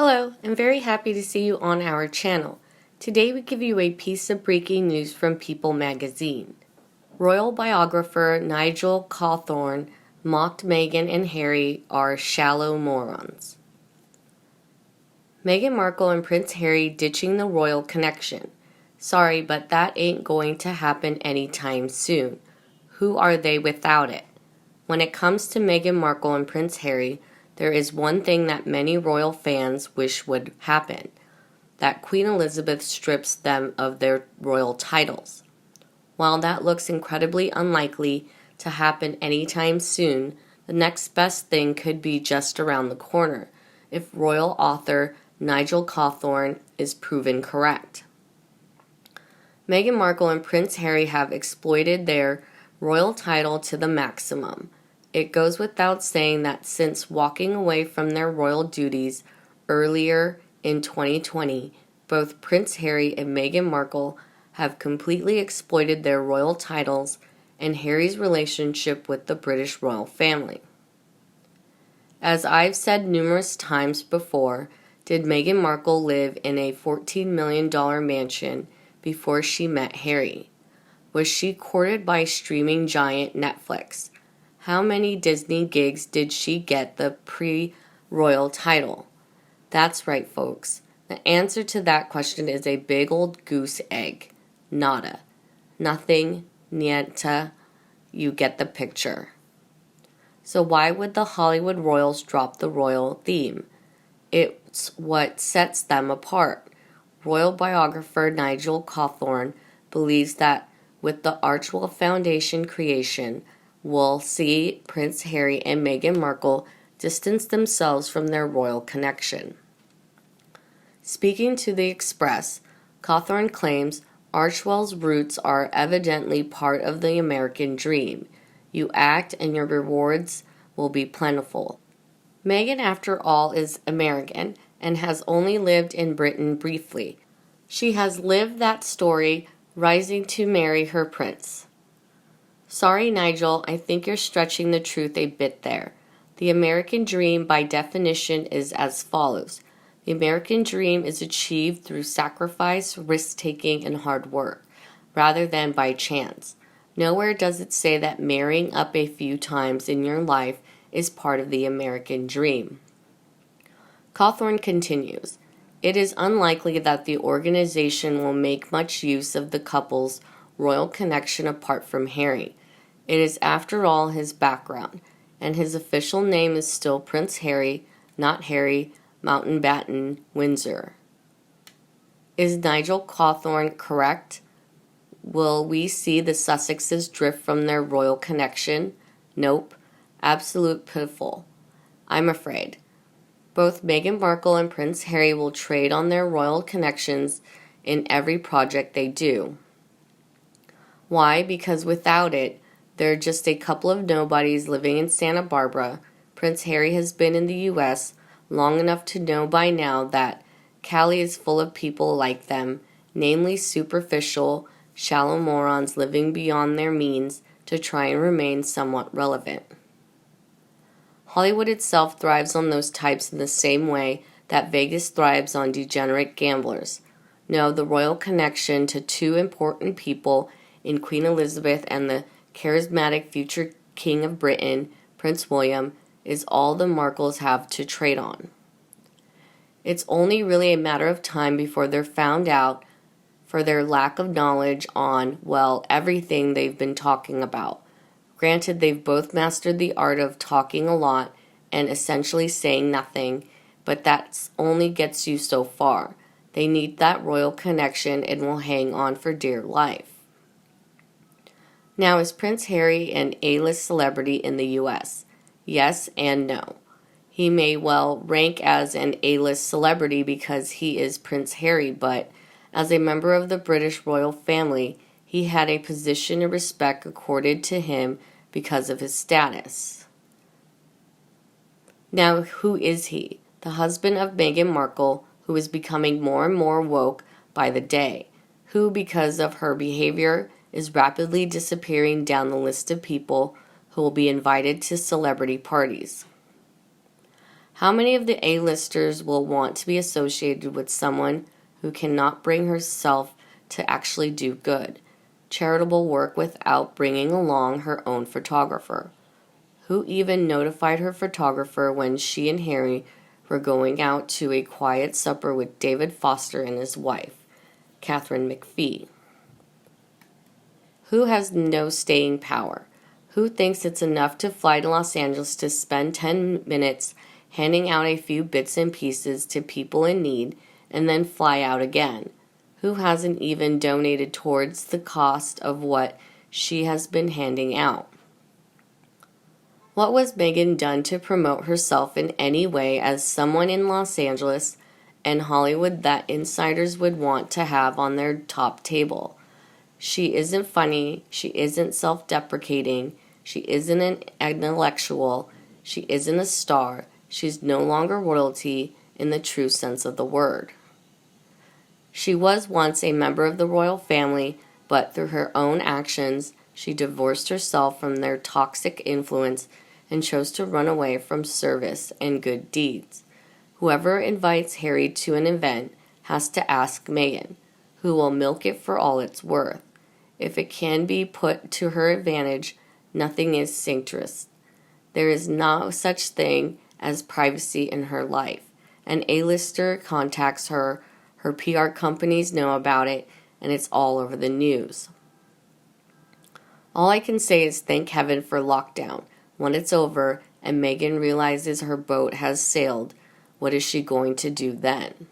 Hello, I'm very happy to see you on our channel. Today we give you a piece of breaking news from People magazine. Royal biographer Nigel Cawthorne mocked Meghan and Harry are shallow morons. Meghan Markle and Prince Harry ditching the royal connection. Sorry, but that ain't going to happen anytime soon. Who are they without it? When it comes to Meghan Markle and Prince Harry, there is one thing that many royal fans wish would happen, that Queen Elizabeth strips them of their royal titles. While that looks incredibly unlikely to happen anytime soon, the next best thing could be just around the corner if royal author Nigel Cawthorne is proven correct. Meghan Markle and Prince Harry have exploited their royal title to the maximum. It goes without saying that since walking away from their royal duties earlier in 2020, both Prince Harry and Meghan Markle have completely exploited their royal titles and Harry's relationship with the British royal family. As I've said numerous times before, did Meghan Markle live in a $14 million mansion before she met Harry? Was she courted by streaming giant Netflix? How many Disney gigs did she get the pre-royal title? That's right, folks. The answer to that question is a big old goose egg. Nada. Nothing. Niente. You get the picture. So why would the Hollywood royals drop the royal theme? It's what sets them apart. Royal biographer Nigel Cawthorne believes that with the Archewell Foundation creation, we'll see Prince Harry and Meghan Markle distance themselves from their royal connection. Speaking to The Express, Cawthorne claims Archewell's roots are evidently part of the American dream. You act and your rewards will be plentiful. Meghan, after all, is American and has only lived in Britain briefly. She has lived that story, rising to marry her prince. Sorry, Nigel, I think you're stretching the truth a bit there. The American dream, by definition, is as follows. The American dream is achieved through sacrifice, risk-taking, and hard work, rather than by chance. Nowhere does it say that marrying up a few times in your life is part of the American dream. Cawthorne continues, it is unlikely that the organization will make much use of the couple's royal connection apart from Harry. It is, after all, his background, and his official name is still Prince Harry, not Harry Mountbatten Windsor. Is Nigel Cawthorne correct? Will we see the Sussexes drift from their royal connection? Nope. Absolute piffle. I'm afraid. Both Meghan Markle and Prince Harry will trade on their royal connections in every project they do. Why? Because without it, they're just a couple of nobodies living in Santa Barbara. Prince Harry has been in the U.S. long enough to know by now that Cali is full of people like them, namely superficial, shallow morons living beyond their means to try and remain somewhat relevant. Hollywood itself thrives on those types in the same way that Vegas thrives on degenerate gamblers. No, the royal connection to two important people in Queen Elizabeth and the charismatic future King of Britain, Prince William, is all the Markles have to trade on. It's only really a matter of time before they're found out for their lack of knowledge on, well, everything they've been talking about. Granted, they've both mastered the art of talking a lot and essentially saying nothing, but that only gets you so far. They need that royal connection and will hang on for dear life. Now, is Prince Harry an A-list celebrity in the U.S.? Yes and no. He may well rank as an A-list celebrity because he is Prince Harry, but as a member of the British royal family, he had a position of respect accorded to him because of his status. Now, who is he? The husband of Meghan Markle, who is becoming more and more woke by the day, who, because of her behavior, is rapidly disappearing down the list of people who will be invited to celebrity parties. How many of the A-listers will want to be associated with someone who cannot bring herself to actually do good, charitable work without bringing along her own photographer? Who even notified her photographer when she and Harry were going out to a quiet supper with David Foster and his wife, Catherine McPhee? Who has no staying power? Who thinks it's enough to fly to Los Angeles to spend 10 minutes handing out a few bits and pieces to people in need and then fly out again? Who hasn't even donated towards the cost of what she has been handing out? What was Meghan done to promote herself in any way as someone in Los Angeles and Hollywood that insiders would want to have on their top table? She isn't funny, she isn't self-deprecating, she isn't an intellectual, she isn't a star, she's no longer royalty in the true sense of the word. She was once a member of the royal family, but through her own actions, she divorced herself from their toxic influence and chose to run away from service and good deeds. Whoever invites Harry to an event has to ask Meghan, who will milk it for all it's worth. If it can be put to her advantage, nothing is sanctuous. There is no such thing as privacy in her life. An A-lister contacts her, her PR companies know about it, and it's all over the news. All I can say is thank heaven for lockdown. When it's over and Meghan realizes her boat has sailed, what is she going to do then?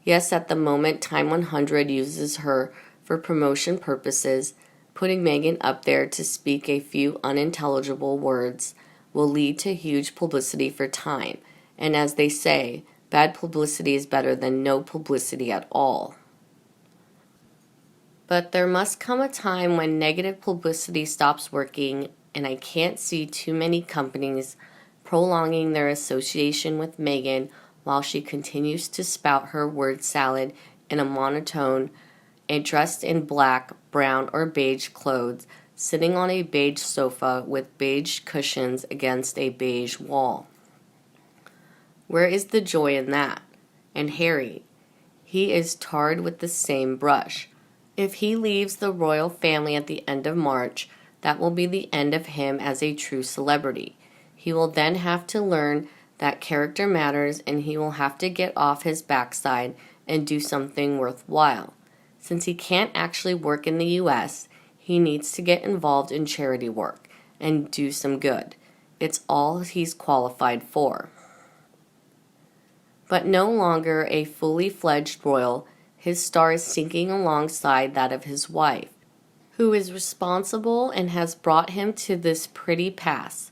Yes, at the moment, Time 100 uses her for promotion purposes. Putting Meghan up there to speak a few unintelligible words will lead to huge publicity for Time, and as they say, bad publicity is better than no publicity at all. But there must come a time when negative publicity stops working, and I can't see too many companies prolonging their association with Meghan while she continues to spout her word salad in a monotone and dressed in black, brown, or beige clothes, sitting on a beige sofa with beige cushions against a beige wall. Where is the joy in that? And Harry, he is tarred with the same brush. If he leaves the royal family at the end of March, that will be the end of him as a true celebrity. He will then have to learn that character matters, and he will have to get off his backside and do something worthwhile. Since he can't actually work in the U.S., he needs to get involved in charity work and do some good. It's all he's qualified for. But no longer a fully fledged royal, his star is sinking alongside that of his wife, who is responsible and has brought him to this pretty pass.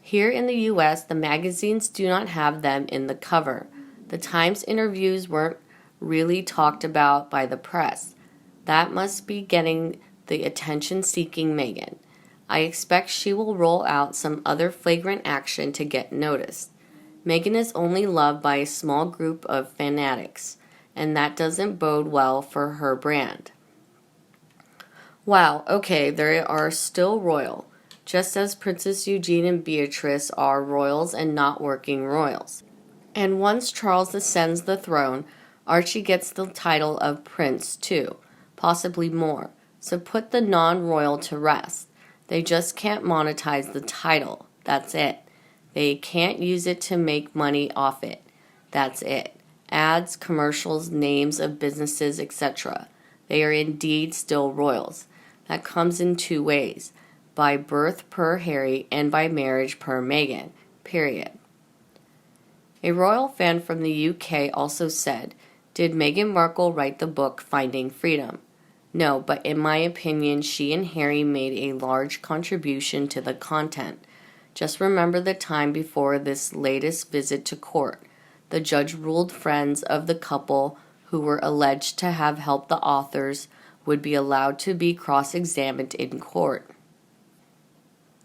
Here in the U.S., the magazines do not have them in the cover. The Times interviews weren't really talked about by the press. That must be getting the attention-seeking Meghan. I expect she will roll out some other flagrant action to get noticed. Meghan is only loved by a small group of fanatics, and that doesn't bode well for her brand. Wow, okay, they are still royal, just as Princess Eugenie and Beatrice are royals and not working royals. And once Charles ascends the throne, Archie gets the title of prince too, possibly more. So put the non-royal to rest. They just can't monetize the title. That's it. They can't use it to make money off it. That's it. Ads, commercials, names of businesses, etc. They are indeed still royals. That comes in two ways. By birth per Harry and by marriage per Meghan. Period. A royal fan from the UK also said, "Did Meghan Markle write the book Finding Freedom?" No, but in my opinion, she and Harry made a large contribution to the content. Just remember the time before this latest visit to court. The judge ruled friends of the couple who were alleged to have helped the authors would be allowed to be cross-examined in court.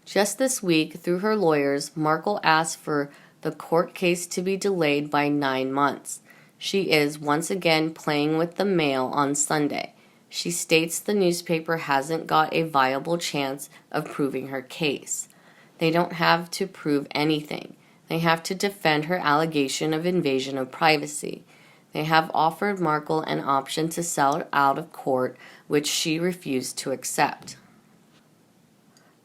Just this week, through her lawyers, Markle asked for the court case to be delayed by 9 months. She is once again playing with the mail on Sunday. She states the newspaper hasn't got a viable chance of proving her case. They don't have to prove anything. They have to defend her allegation of invasion of privacy. They have offered Markle an option to sell out of court, which she refused to accept.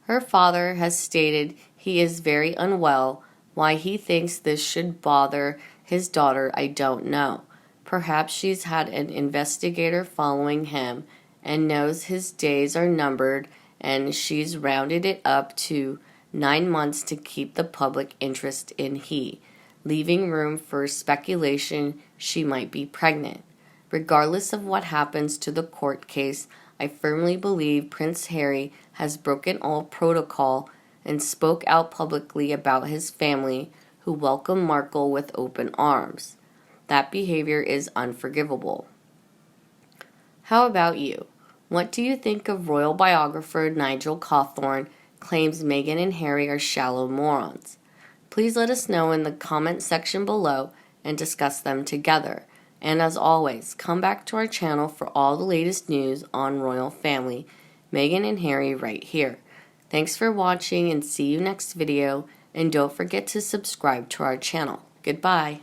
Her father has stated he is very unwell. Why he thinks this should bother his daughter, I don't know. Perhaps she's had an investigator following him and knows his days are numbered, and she's rounded it up to 9 months to keep the public interest in he, leaving room for speculation she might be pregnant. Regardless of what happens to the court case, I firmly believe Prince Harry has broken all protocol and spoke out publicly about his family, who welcomed Markle with open arms. That behavior is unforgivable. How about you? What do you think of royal biographer Nigel Cawthorne claims Meghan and Harry are shallow morons? Please let us know in the comment section below and discuss them together. And as always, come back to our channel for all the latest news on royal family, Meghan and Harry right here. Thanks for watching and see you next video, and don't forget to subscribe to our channel. Goodbye.